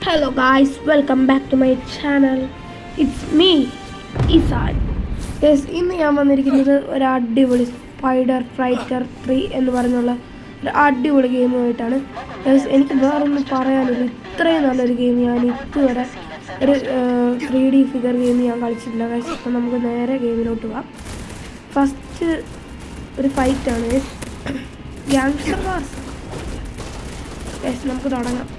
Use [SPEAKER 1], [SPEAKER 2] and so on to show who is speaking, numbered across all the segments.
[SPEAKER 1] Hello guys, welcome back to my channel. It's me, Isan. Yes, ഇന്ന് ഞാൻ വന്നിരിക്കുന്നത് ഒരു അടിപൊളി സ്പൈഡർ ഫൈറ്റർ 3 എന്ന് പറഞ്ഞുള്ള ഒരു അടിപൊളി ഗെയിമുമായിട്ടാണ്. യെസ്, എനിക്ക് വേറൊന്നും പറയാനില്ല. ഇത്രയും നല്ലൊരു ഗെയിം ഞാൻ ഇതുവരെ ഒരു 3D ഫിഗർ ഗെയിം ഞാൻ കളിച്ചിട്ടില്ല ഗൈസ്. അപ്പം നമുക്ക് നേരെ ഗെയിമിലോട്ട് പോവാം. ഫസ്റ്റ് ഒരു ഫൈറ്റാണ് ഗ്യാങ്സ്റ്റർ വാർസ്. യെസ്, നമുക്ക് തുടങ്ങാം.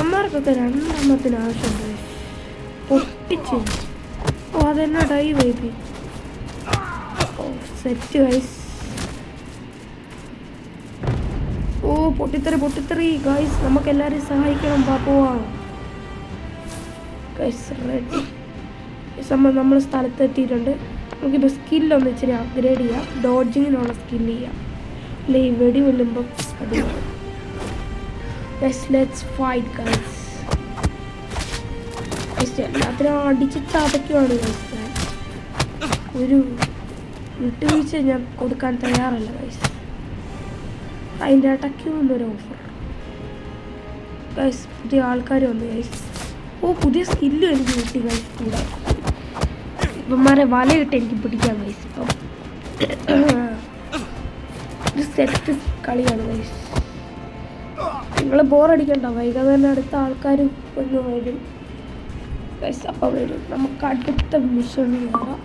[SPEAKER 1] അമ്മമാർക്കൊക്കെ രണ്ടെണ്ണത്തിന് ആവശ്യമുണ്ട്. പൊട്ടിച്ച് അതെന്നാ ഡൈ ബേബി. Set guys. പൊട്ടിത്തെറി ഗൈസ്. നമുക്ക് എല്ലാവരെയും സഹായിക്കണം. പോവാം ഗൈസ്. റെഡി. നമ്മൾ സ്ഥലത്തെത്തിയിട്ടുണ്ട്. നമുക്കിപ്പോൾ സ്കില്ലൊന്ന് ഇച്ചിരി അപ്ഗ്രേഡ് ചെയ്യാം. ഡോഡ്ജിങ്ങിനുള്ള സ്കില്ല് ചെയ്യാം. അല്ലെ ഈ വെടി കൊല്ലുമ്പോൾ അടിപൊളി. Let's fight guys. എല്ലാത്തിനും അടിച്ച് ചതയ്ക്കുവാണ് ഗൈസ്. ഒരു വിട്ടുവീഴ്ച ഞാൻ കൊടുക്കാൻ തയ്യാറല്ല ഗൈസ്. അതിൻ്റെ ഇടയ്ക്ക് വന്നൊരു ഓഫർ ഗൈസ്. പുതിയ ആൾക്കാർ വന്നു ഗൈസ്. പുതിയ സ്കില്ലും എനിക്ക് കിട്ടി ഗൈസ്. കൂടെ ഇവന്മാരെ വലയിട്ട് എനിക്ക് പിടിക്കാം ഗൈസ്. ഇപ്പം ഒരു സെറ്റ് കളിയാണ് ഗൈസ്. നിങ്ങൾ ബോറടിക്കണ്ട. വൈകാതെ തന്നെ അടുത്ത ആൾക്കാർ ഒന്ന് വരും ഗൈസ്. അപ്പം വരും. നമുക്ക് അടുത്ത മിഷൻ കയറാം.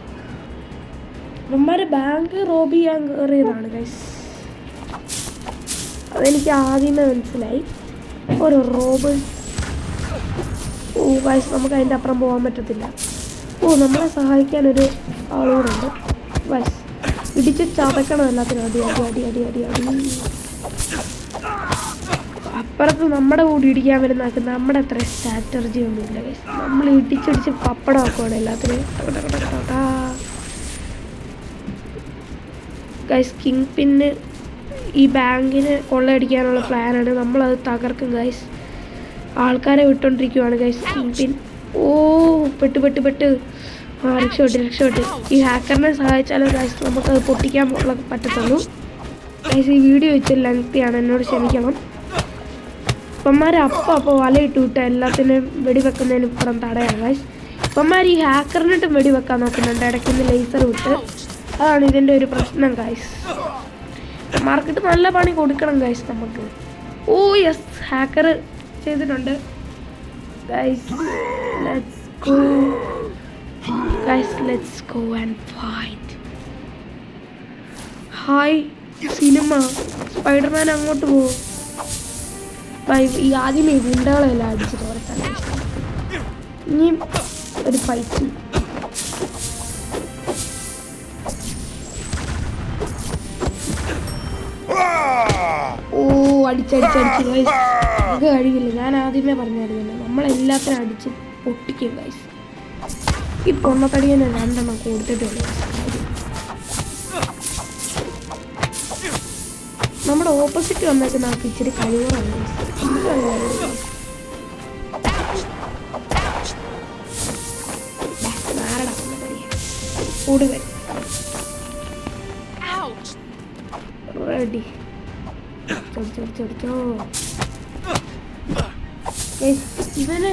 [SPEAKER 1] ഇവന്മാരെ ബാങ്ക് റോബ് ചെയ്യാൻ കയറിയതാണ് ഗൈസ്. അതെനിക്ക് ആദ്യമേ മനസ്സിലായി. ഒരു റോബേഴ്സ്. ഗൈസ്, നമുക്ക് അതിൻ്റെ അപ്പുറം പോകാൻ പറ്റത്തില്ല. നമ്മളെ സഹായിക്കാനൊരു ആളുകളുണ്ട് ഗൈസ്. ഇടിച്ച് ചതക്കണം എല്ലാത്തിനും. അടി അടി അടി അടി അടി അടി. അപ്പുറത്ത് നമ്മുടെ കൂടി ഇടിക്കാൻ വരുന്നതൊക്കെ നമ്മുടെ അത്ര സ്ട്രാറ്റജി ഒന്നുമില്ല ഗൈസ്. നമ്മൾ ഇടിച്ചിടിച്ച് പപ്പടം ആക്കുവാണ് എല്ലാത്തിനും ഗൈസ്. കിങ് പിന്ന് ഈ ബാങ്കിന് കൊള്ളയടിക്കാനുള്ള പ്ലാനാണ്. നമ്മളത് തകർക്കും ഗൈസ്. ആൾക്കാരെ വിട്ടോണ്ടിരിക്കുവാണ് ഗൈസ്. കിങ് പിൻ പെട്ട് രക്ഷപ്പെട്ട്. ഈ ഹാക്കറിനെ സഹായിച്ചാലും ഗൈസ് നമുക്കത് പൊട്ടിക്കാൻ പറ്റത്തുള്ളൂ ഗൈസ്. ഈ വീഡിയോ വെച്ച് ലെങ്തിയാണ്, എന്നോട് ക്ഷമിക്കണം. ഇപ്പന്മാരെ അപ്പോൾ വലയിട്ട് വിട്ട എല്ലാത്തിനും വെടിവെക്കുന്നതിന് ഇപ്പുറം തടയാം ഗൈസ്. ഇപ്പന്മാർ ഈ ഹാക്കറിനിട്ടും വെടിവെക്കാൻ നോക്കുന്നുണ്ട് ഇടയ്ക്ക് ലേസർ വിട്ട്. അതാണ് ഇതിൻ്റെ ഒരു പ്രശ്നം ഗൈസ്. മാർക്കറ്റ് നല്ല പണി കൊടുക്കണം ഗൈസ് നമുക്ക്. യെസ്, ഹാക്കർ ചെയ്തിട്ടുണ്ട് guys. Let's go and fight. Hi cinema. Spiderman അങ്ങോട്ട് പോകും. ഈ ആദ്യമേ ഗുണ്ടകളെല്ലാം അടിച്ച് തോർത്താൻ. ഇനി ഒരു ഫൈറ്റ്. അടിച്ചടിച്ച് ഗൈസ്. ഇത് കഴിവില്ല. ഞാൻ ആദ്യമേ പറഞ്ഞായിരുന്നില്ല, നമ്മളെല്ലാത്തിനും അടിച്ച് പൊട്ടിക്കും ഗൈസ്. ഈ പൊണ്ണത്തടി തന്നെ രണ്ടെണ്ണം കൊടുത്തിട്ടുള്ളൂ. നമ്മുടെ ഓപ്പോസിറ്റ് വന്നേക്ക് നമുക്ക് ഇച്ചിരി കഴിവുറാണ് ഗൈസ്. റെഡി. ഇവന്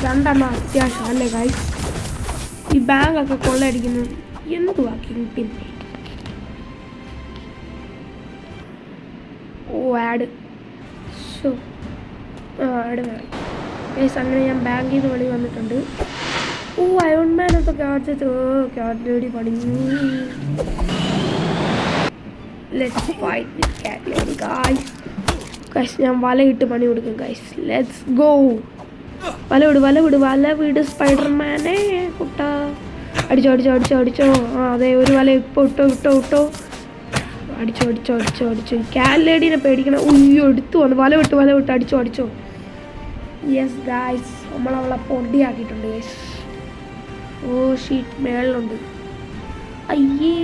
[SPEAKER 1] രണ്ടെണ്ണം അത്യാവശ്യം അല്ലേ ഗൈസ്. ഈ ബാഗൊക്കെ കൊള്ളയടിക്കുന്നത് എന്തുവാ കിങ് പിൻ. ആഡ് മാറി ഗൈസ്. അങ്ങനെ ഞാൻ ബാങ്കിൽ നിന്ന് വെളി വന്നിട്ടുണ്ട്. അയൺമാനൊക്കെ ക്യാറ്റ് പണിഞ്ഞു. Let's fight with cat lady guys. ഞാൻ വലയിട്ട് പണി കൊടുക്കും ഗൈസ്. Let's go. വല വിട് സ്പൈഡർമാനെ കുട്ട. അടിച്ചോ. അതെ, ഒരു വല ഇപ്പോൾ ഇട്ടോ. അടിച്ചോ. ക്യാറ്റ് ലേഡീനെ പേടിക്കണം. എടുത്തു വന്ന് വല വിട്ട് അടിച്ചോ. യെസ് ഗൈസ്, നമ്മളവളെ പൊടിയാക്കിയിട്ടുണ്ട് ഗൈസ്. ഷീറ്റ് മേളിലുണ്ട്. അയ്യേ.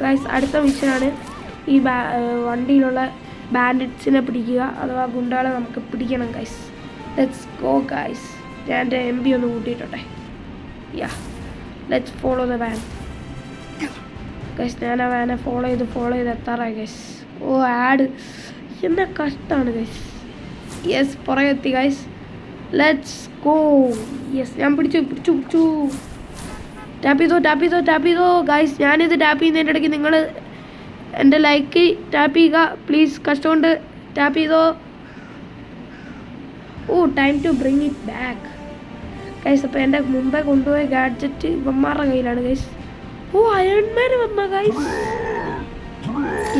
[SPEAKER 1] ഗൈസ്, അടുത്ത മിഷനാണ് ഈ വണ്ടിയിലുള്ള ബാൻഡിറ്റ്സിനെ പിടിക്കുക, അഥവാ ഗുണ്ടകളെ നമുക്ക് പിടിക്കണം ഗൈസ്. Let's go guys. ഞാൻ എൻ്റെ MP ഒന്ന് കൂട്ടിയിട്ടെ. Let's follow the van. Guys, ഞാൻ ആ വാനെ ഫോളോ ചെയ്ത് എത്താറായി ഗൈസ്. ഓ ആഡ് എന്താ കഷ്ടമാണ് ഗൈസ്. യെസ് പുറകെ എത്തി ഗൈസ്. Let's go. യെസ് ഞാൻ പിടിച്ചു. ടാപ്പ് ചെയ്തോ ഗൈസ്. ഞാനിത് ടാപ്പ് ചെയ്യുന്നതിൻ്റെ ഇടയ്ക്ക് നിങ്ങൾ എൻ്റെ ലൈക്ക് ടാപ്പ് ചെയ്യുക പ്ലീസ്. കഷ്ടമുണ്ട്. ടാപ്പ് ചെയ്തോ. Oh time to bring it back guys. അപ്പോൾ എൻ്റെ മുമ്പേ കൊണ്ടുപോയ ഗാഡ്ജറ്റ് ഇവന്മാരുടെ കയ്യിലാണ് ഗൈസ്. ഓ അയൺമാൻ വന്ന ഗൈസ്.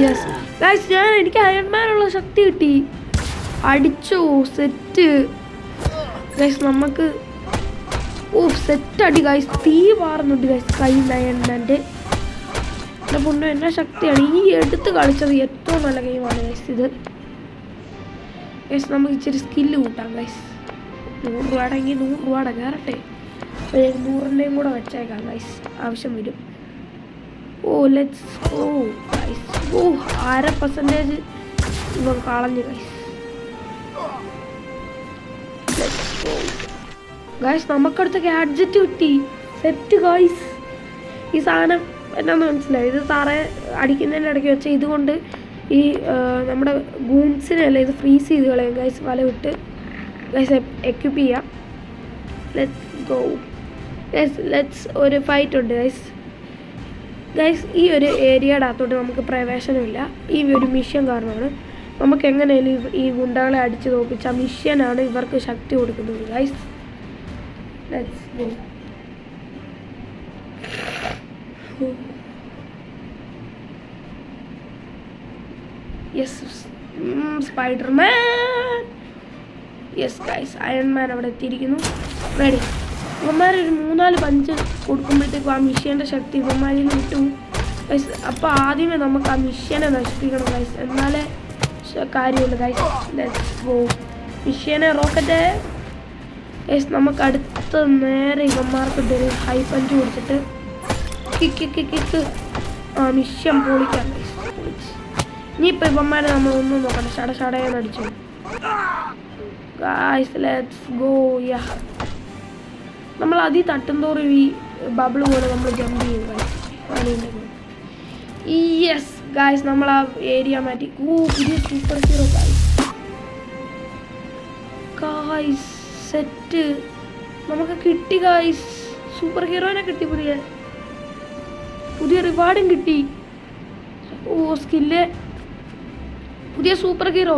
[SPEAKER 1] യെസ് ഗൈസ് എനിക്ക് അയൺമാനുള്ള ശക്തി കിട്ടി. അടിച്ചു സെറ്റ് ഗൈസ്. നമുക്ക് സെറ്റ് അടി ഗൈസ്. തീ മാറുന്നുണ്ട് ഗൈസ് കയ്യിൽ അയൺമാൻ്റെ. എൻ്റെ പൊന്നു എന്നാ ശക്തിയാണ്. ഈ എടുത്ത് കളിച്ചത് ഏറ്റവും നല്ല ഗെയിമാണ് ഗൈസ് ഇത്. ഗൈസ് നമുക്ക് ഇച്ചിരി സ്കില്ല് കൂട്ടാം ഗൈസ്. 100 രൂപയാണെങ്കിൽ 100 രൂപയുടെ കയറട്ടെ. 100ൻ്റെയും കൂടെ വെച്ചേക്കാം ഗൈസ്, ആവശ്യം വരും. Let's go guys. 1/2% ഇവൻ കളഞ്ഞു ഗൈസ്. ഗൈസ് നമുക്കടുത്ത ഗാഡ്ജറ്റ് കിട്ടി. Set guys. ഈ സാധനം എന്നാന്ന് മനസ്സിലായി. ഇത് സാറേ അടിക്കുന്നതിൻ്റെ ഇടയ്ക്ക് വെച്ചാൽ ഇതുകൊണ്ട് ഈ നമ്മുടെ ഗൂൺസിനെയല്ല ഇത് ഫ്രീസ് ചെയ്ത് കളയും ഗൈസ്. വല വിട്ട് ഗൈസ് എക്യുപ്പ് ചെയ്യാം. Let's go guys. ലെറ്റ്സ് ഒരു ഫൈറ്റ് ഉണ്ട് ഗൈസ്. ഈ ഒരു ഏരിയയുടെ അകത്തോട്ട് നമുക്ക് പ്രവേശനമില്ല. ഈ ഒരു മിഷൻ കാരണമാണ്. നമുക്ക് എങ്ങനെയാലും ഈ ഗുണ്ടകളെ അടിച്ച് തോപ്പിച്ച മിഷനാണ് ഇവർക്ക് ശക്തി കൊടുക്കുന്നത് guys. Let's go. Yes Spiderman. Yes guys Ironman അവിടെ എത്തിയിരിക്കുന്നു. റെഡി. ഇവന്മാരൊരു 3-4 പഞ്ച് കൊടുക്കുമ്പോഴത്തേക്കും ആ മിഷ്യൻ്റെ ശക്തി ഇവന്മാരിൽ നിന്ന് കിട്ടും ഗൈസ്. അപ്പോൾ ആദ്യമേ നമുക്ക് ആ മിഷ്യനെ നശിപ്പിക്കണം ഗൈസ്, എന്നാലേ കാര്യമുള്ളൂ ഗൈസ്. Let's go. മിഷ്യനെ റോക്കറ്റ് ഗൈസ്. നമുക്ക് അടുത്ത് നേരെ ഇവന്മാർക്കിട്ടൊരു ഹൈ പഞ്ച് കൊടുത്തിട്ട് കിക്ക് മിഷ്യൻ പൊളിക്കാം ഗൈസ്. ഇനിയിപ്പോൾ ഇവന്മാരെ നമ്മൾ ഒന്നും നോക്കണ്ട, ഷടയെന്ന് അടിച്ചു ഗൈസ്. Let's go. യാ നമ്മൾ അതിൽ തട്ടുന്തോറും ഈ ബബിള് പോലെ നമ്മൾ ജമ്പ് ചെയ്യും ഗൈസ്. യെസ് ഗൈസ് നമ്മൾ ആ ഏരിയ മാറ്റി. പുതിയ സൂപ്പർ ഹീറോ ഗൈസ്. സെറ്റ് നമുക്ക് കിട്ടി ഗൈസ്. സൂപ്പർ ഹീറോനെ കിട്ടി. പുതിയ റിവാർഡും കിട്ടി. സ്കില്ല്. പുതിയ സൂപ്പർ ഹീറോ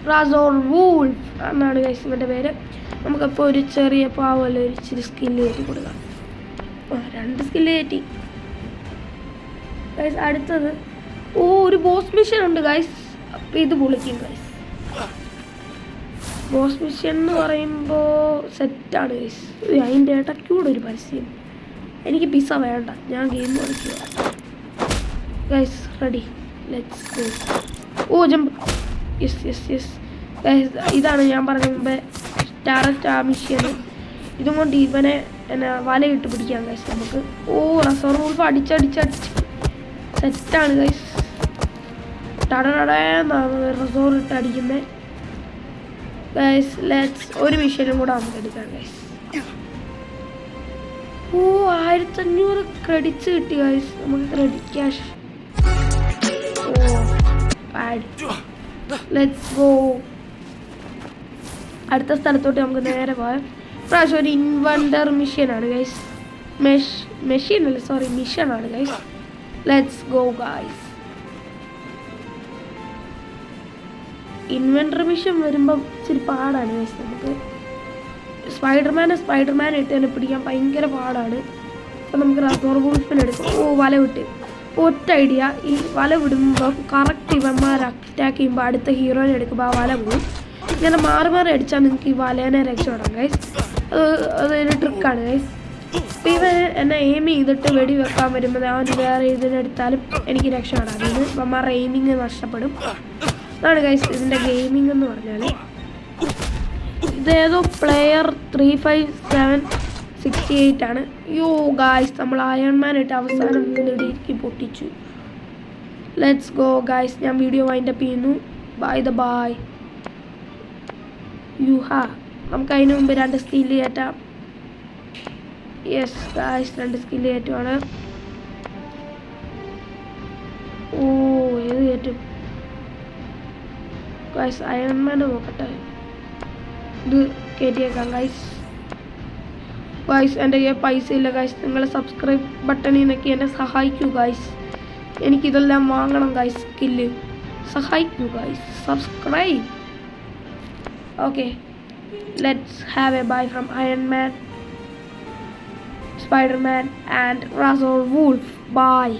[SPEAKER 1] റാസോൾ വൂൾഫ് എന്നാണ് ഗൈസ് ഇവൻ്റെ പേര്. നമുക്കപ്പോൾ ഒരു ചെറിയ പാവല്ല ഒരു ഇച്ചിരി സ്കില്ല് കയറ്റി കൊടുക്കാം. 2 സ്കില്ല് കയറ്റി ഗൈസ്. അടുത്തത് ഒരു ബോസ് മിഷൻ ഉണ്ട് ഗൈസ്. അപ്പോൾ ഇത് പൊളിക്കും ഗൈസ്. ബോസ് മിഷൻ എന്ന് പറയുമ്പോൾ സെറ്റാണ് ഗൈസ്. അതിൻ്റെ ഇടയ്ക്കൂടെ ഒരു പരസ്യം. എനിക്ക് പിസ്സ വേണ്ട, ഞാൻ ഗെയിം കളിക്കുക guys. Ready. Let's go. Jump. Yes guys. ഇതാണ് ഞാൻ പറഞ്ഞ മുമ്പേ ഡയറക്റ്റ് ആ മിഷ്യൻ. ഇതും കൊണ്ട് ഇവനെ എന്നാ വലയിട്ട് പിടിക്കാം ഗൈസ് നമുക്ക്. റസോർ വൂൾഫ് അടിച്ച് സെറ്റാണ് ഗൈസ്. ടടടടേന്നാണ് റസോർ ഇട്ട് അടിക്കുന്നത് ഗൈസ്. ലെറ്റ്സ് ഒരു മിഷ്യനും കൂടെ നമുക്ക് എടുക്കാം ഗൈസ്. 1500 ക്രെഡിറ്റ്സ് കിട്ടി ഗൈസ്. നമുക്ക് ക്രെഡിറ്റ് ക്യാഷ്. Let's go. അടുത്ത സ്ഥലത്തോട്ട് നമുക്ക് നേരെ പോകാം. പ്രാവശ്യം ഒരു ഇൻവെൻറ്റർ മിഷനാണ് ഗൈസ്. മെഷീനല്ല സോറി മിഷനാണ് guys. Let's go guys. Inventor mission വരുമ്പം ഇച്ചിരി പാടാണ് ഗൈസ്. നമുക്ക് സ്പൈഡർമാൻ ഇട്ട് തന്നെ പിടിക്കാൻ ഭയങ്കര പാടാണ്. അപ്പം നമുക്ക് റസോർ വൂൾഫിനെ എടുക്കാം. വല വിട്ട് ഒറ്റ ഐഡിയ. ഈ വല വിടുമ്പോൾ കറക്റ്റ് ഇവന്മാർ അറ്റാക്ക് ചെയ്യുമ്പോൾ അടുത്ത ഹീറോയിനെ എടുക്കുമ്പോൾ ആ വല പോകും. ഇങ്ങനെ മാറി അടിച്ചാൽ നിങ്ങൾക്ക് ഈ വലേനെ രക്ഷപ്പെടാം ഗൈസ്. അതൊരു ട്രിക്കാണ് ഗൈസ്. അപ്പോൾ ഇവൻ എന്നെ എയിം ചെയ്തിട്ട് വെടി വെക്കാൻ വരുമ്പോൾ അവൻ വേറെ ഇതിനെടുത്താലും എനിക്ക് രക്ഷപ്പെടാം. അതിന് ഇവന്മാരുടെ എയിമിങ് നഷ്ടപ്പെടും. അതാണ് ഗൈസ് ഇതിൻ്റെ ഗെയിമിംഗ് എന്ന് പറഞ്ഞാൽ. ഇതേതോ പ്ലെയർ 35768 ആണ്. ഗായ്സ് നമ്മൾ അയൺമാൻ ഇട്ട് അവസാനം 3 ഇടിക്ക് പൊട്ടിച്ചു. Let's go guys. ഞാൻ വീഡിയോ വൈൻഡപ്പ് ചെയ്യുന്നു. ബൈ. നമുക്ക് അതിന് മുമ്പ് 2 സ്കില്ല് കയറ്റാം. യെസ് ഗായ്സ് 2 സ്കില്ല് കയറ്റുവാണ്. ഏത് കയറ്റും? ഗൈസ് അയൺമാൻ നോക്കട്ടെ. ഇത് കയറ്റിയേക്കാം ഗൈസ്. എൻ്റെ കയ്യിൽ പൈസ ഇല്ല ഗൈസ്. നിങ്ങൾ സബ്സ്ക്രൈബ് ബട്ടണിൽ നിന്നൊക്കെ എന്നെ സഹായിക്കൂ ഗൈസ്. എനിക്കിതെല്ലാം വാങ്ങണം ഗൈസ്. സ്കില്ല് സഹായിക്കൂ guys. Subscribe. Okay, let's have a buy from Iron Man, Spider-Man and Razor Wolf. Bye.